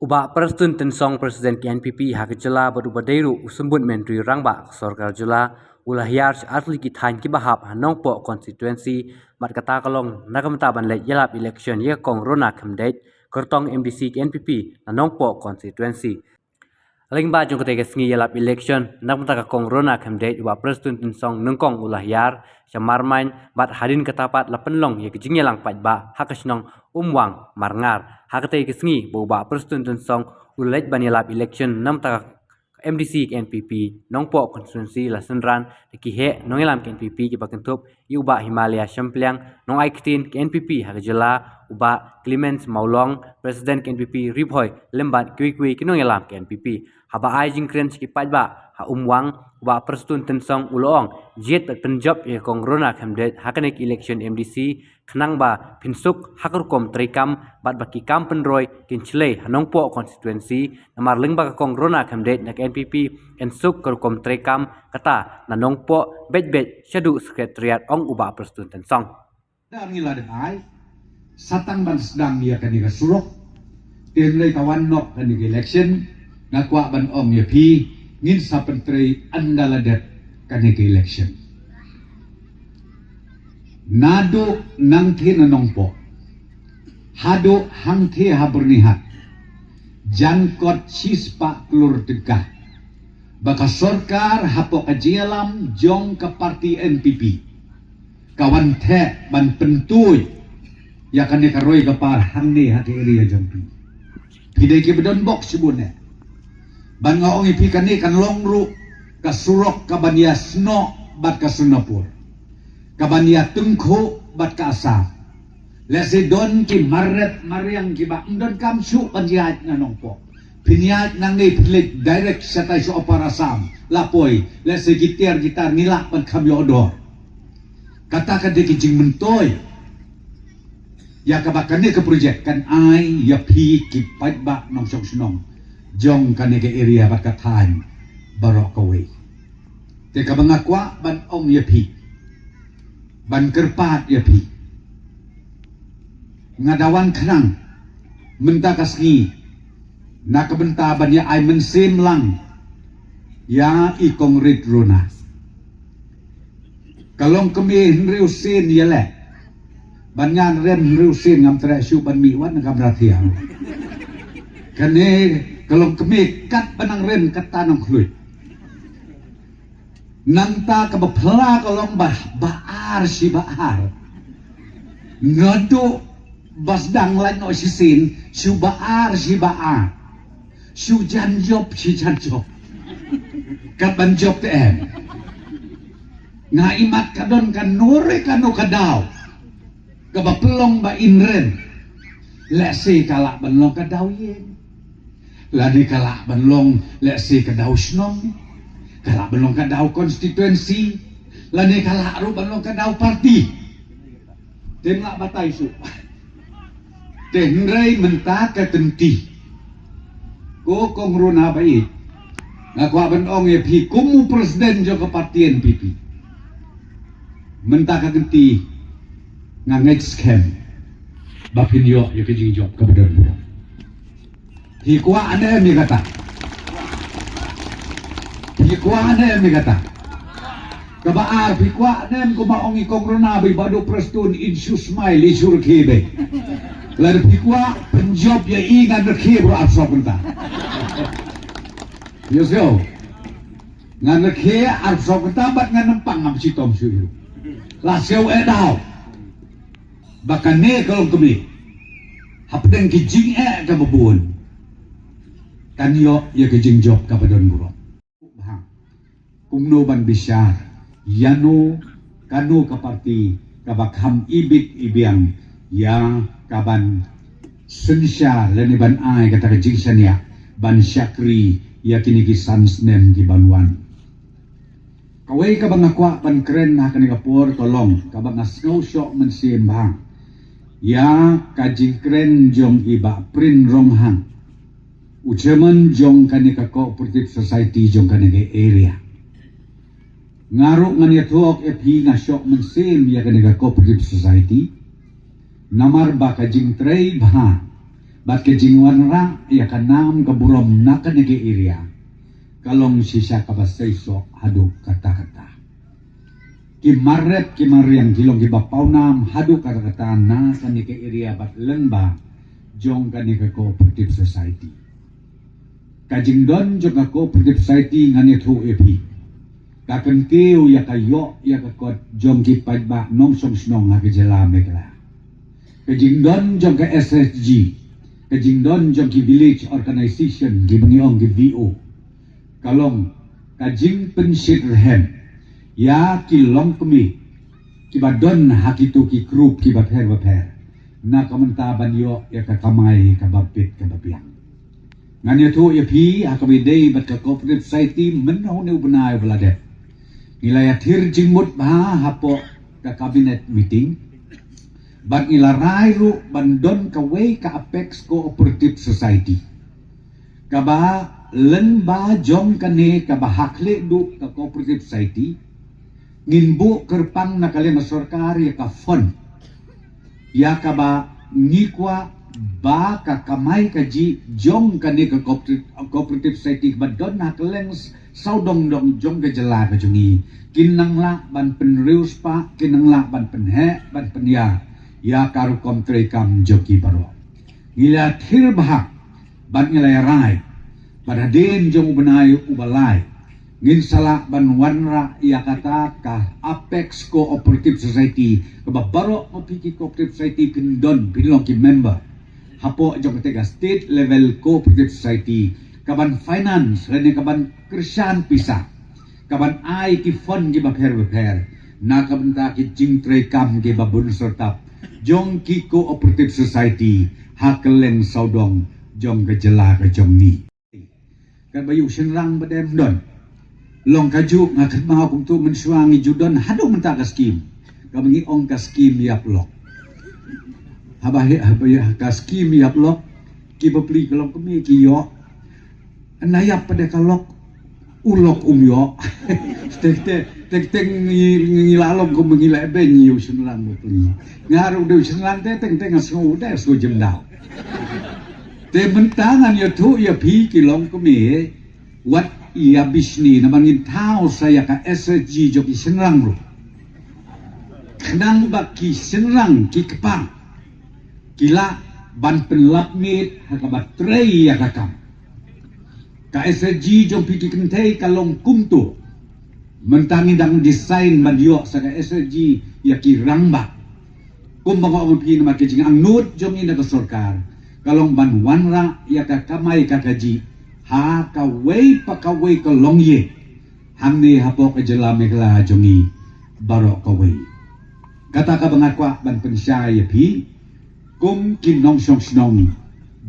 Uba Perstun Tensong Presiden KNPP Hakijala Badubadeiru Usembut Menteri Rangba Sorkar Jula Ulahyar Atli Kithan Kibahap Hanongpo Constituency Mat Kata Kalong Nagamtaban Let Yalap Election Ye Kong Rona Kemdate Kertong MDC KNPP Nanongpo Constituency Lingba jong kete kesngi yalap election nagamta Kong Rona Kemdate Uba Perstun Tensong Nengkong Ulahyar Shamarmain Bat Hadin Ketapat Lapenlong Ye Kijing Yalang Pajba Hakasnong Umwang Marngar Hakate Kisngi Boba Perstun Tensong Ulet Banilap Election Namta MDC KNPP Nongpo Constituency Lasenran Kihe Nongelam KNPP Kibakentup Uba Himalaya Syampliang Nong Aiktin KNPP Hakajela Uba Clemens Maulong Presiden KNPP Ribhoy Lembat Kui Kinongelam KNPP Haba ai jingkren Skipajba Ha Umwang Uba Perstun Tensong Ulong Jet Penjob Ye Kong Rona Kemdet Hakanek Election MDC Kenang ba pinsuk hakurkom trikam bat baki kam penroy kinchlei hanongpo constituency namar lengba kong rona kamdet nak NPP ensuk kurkom trikam kata nanongpo bet syadu sekretariat ong Uba Perstun Tensong. Dan ngila denai satang ban sedang dia kani kasurok tenlei kawan nok kani election ngakwa ban ong ya pi ngin sa pentri andaladet kani election. Nado nang the nanongpo hado hang the habernihat jangkot sispa klur tegah baka sorkar hapo kajialam jong ke parti NPP kawan the ban pentuy ya kan karoi kapar hangni hati area jampi pidai ke bedon box sebune ban ngaong ipi kan longru kasurok kabania sno bat kasunapur kabania tengko bat ka asam lesi don ki maret mariang ki ba don kamsu panjat nanongpo piniat nangi pilik direct satai so oparasam lapoi lesi gitar nilak pan kamyodor katakan dia kijing mentoy ya kabakane ke project kan ai ya pi ki patba nong song snong jong kan ke area bat katan barok kawe te kabangakwa ban ong ya pi ban kerpat ya pi ngadawan kenang menta kasngi na kebentaban ya ai mensim lang ya ikong rit rona kalong kemi henriusin ya le banyan rem henriusin ngam tresu ban miwan ngam ratiang kane kalong kemi kat banang rem katanong kluy nanta kabapla kalong baar si baar ngado basdang lan no sisin si baar si janjob si janjob kapan job tem nga imat kadon kan nore kanu kadaw kabaplong ba inren lesi kalak banlong kadaw yen ladi kalak banlong lesi kadaw snong kalak belum kadaw konstituensi lani kalak ru belum kadaw parti temlak batai su tenrei menta ketenti ko kong runa bai ngakwa ben ong ye pi kumu presiden jo ke parti NPP menta ketenti ngangek scam bapin yo ye kejing job kebedan burung hikwa ane mi kata pikwa nem kata kabaar pikwa nem ko maong ikong ronabi bado prestun insu smile isur kebe lar pikwa penjob ya ingan rekhe bro abso punta yosyo ngan rekhe abso punta bat ngan nempang am sitom suyu lasyo edau bakane kalau kemi hapden kijing kababun kan yo ya kijing job kabadon bro kumno ban bisyar yano kanu kaparti kabakham ibit ibiang ya kaban sensya leni ban ai kata kejingsan ya ban syakri ya kini kisan snem di banwan kawai kabang akwa ban keren na kani kapur tolong kabang asnau syok mensimbang ya kajing keren jong iba prin ronghang ucemen jong kani ka cooperative society jong kani ke area ngaruk ngan ya tuok epi ngasyok mensim ya kaniga cooperative society namar ba kajing trade ha Bat ke jingwan ra ya kanam ke burom nakan ke iria. Kalong sisa kabasay so hadu kata-kata. Kimarep kimariang kilong kibapaunam hadu kata-kata na kan ke iria bat lengba jong kan ke cooperative society. Kajing don jong ke cooperative society ngani thu epi. Kaken keu ya kayo ya kakot jong ki pajba nong song snong ha ke jela mekla. Kajing don jong ke SSG. Kajing don jong ki village organization ki bangiong ki VO. Kalong kajing pensirhem ya kilong kemi kibadon hakitu ki group kibaper na kamantaban yo ya kakamay kabapit kabapiang nganya tu ya pi akabidei bat ka cooperative society menaw ne ubnay balade nilaya thir jingmut ba hapo ka cabinet meeting bat nilaray ru bandon kaway ka apex cooperative society kaba lemba jong kane kabahakle du ka cooperative society nginbu kerpang na kali masorkar ya ka fund ya kaba ngikwa ba ka kamay ka ji jong kane ka cooperative society badon na kaleng saudong dong jong ka jela ka jongi kinangla ban penrius pa kinangla ban penhe ban penya ya karu komtre kam joki baro ngila thir bahak ban ngilay rai pada din jong benay ubalay ngin sala ban wanra ia kata ka apex cooperative society kababaro mapiki cooperative society pindon pinlong ki member hapo jong ketiga state level cooperative society kaban finance rene kaban kersan pisa kaban ai ki fund ki baper na kabanta ki jingtre kam ki babun sertap jong ki cooperative society hakeleng saudong jong kejela ke jong ni kan bayu senrang badem don long kaju ngakat mau kum tu mensuangi judon hadu menta ka skim kamangi ong ka skim yap lok habah ka skim yap lok ki bepli kalong kemi ki yo anayap pada kalok ulok yo tek ngilalong ko mengila ben yu senrang bepli ngaru de senrang te teng asu de so jemdau te mentangan ya tu ya pi kilong kemi wat ia bisni na mangin tao saya ka SSG joki senrang ro kenang baki senrang ki kepang kila ban penlapmit hakabat trei ya kakam ka SSG jom pi kentei kalong kumtu mentangi dang desain bandio sa ka SSG ya ki rangba kumbaga on pi na makijing ang nut jom ina ka sorkar kalong ban wanra ya ka kamay kakaji ha kaway pakaway kalong ye hamni hapo ka jela mekla jongi baro kaway kata ka bangakwa ban pensya ya pi kum kinong song snong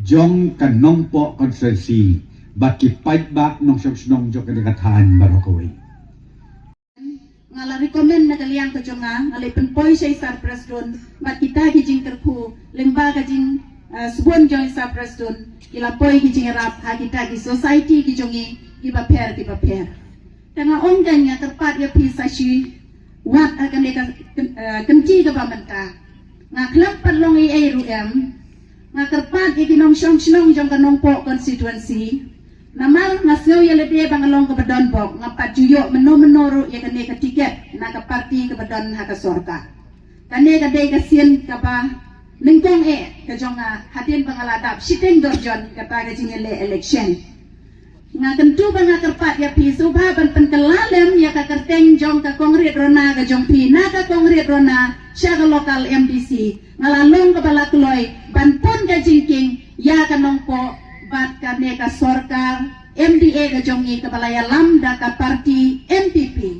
jong kanong po konferensi baki pait ba nong song snong jong kadekatan baro kaway ngala recommend na kaliang ka jonga ngalay penpoy siya sa presdon mat kita kijing terku lemba kajing subon jong sa presdon ilapoy kijing rap hakita ki society kijongi kibaper tanga onggan nga tepat ya pisa shi wat akan deka kenti ka pamenta nga klap padlong i RUM nga tepat ikinong syong jong kanong po constituency namal nga sew ya lebe bangalong ka badon bok nga patjuyo menoro ya kane ka tiket na ka parti ka badon ha ka sorka kane ka day ka sien ka ba Lingkong kajonga hatin pangaladap siteng dorjon kata kajingele election nga kentu banga kerpat ya pi subha ban penkelalem ya ka kerteng jong ka kongrit rona ka jong pi na ka kongrit rona sya ka lokal MDC ngalalong ka balakloy ban pun ka jingking ya ka nongpo bat ka ne ka sorkar MDA ka jongi ka balaya lamda ka parti MPP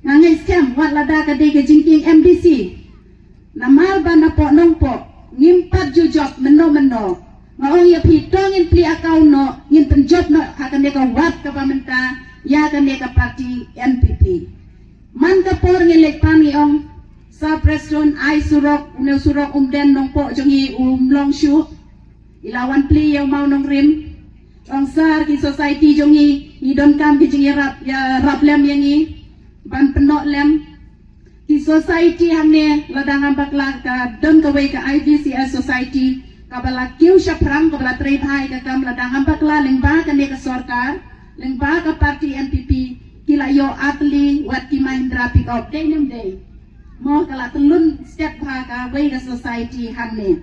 nga ngay siam wat lada ka de ka jingking MDC namal bana po nong po ngimpat jujok meno maong ya pitong in pli akaw no ngin penjob no hakan deka wat ka pamenta ya kan deka parti NPP man ka por ngilek pani ong sa preston ay surok unew surok umden nong po jongi long shu ilawan pli yaw mau nong rim ong sar ki society jongi idon kam ki jingi rap lem yangi ban penok lem di society hamne ladang ambak ka don kaway ka IVCS society kabala kiu syapram kabala tribhai ka kam ladang ambakla lengba ka ne ka sorkar lengba ka parti NPP kila yo atli wat ki Mahindra pick up day nim day mo kala tulun step ha ka way ka society hanne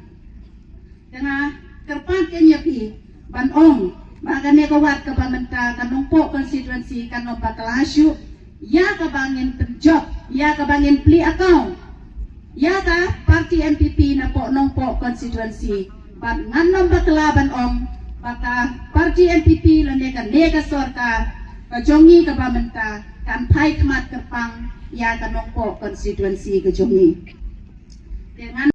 tengah kerpan kenya pi ban ong baga ne ka wat ka bamenta kanong po constituency kanong baklasyu ya ka bangin penjob ya ka bangin pli account ya ka parti NPP na po nong po constituency ban nganom baklaban ong baka parti NPP lane ka nega sorkar kajongi ka bamenta kan pai kmat kerpang ya kanong po constituency kajongi dengan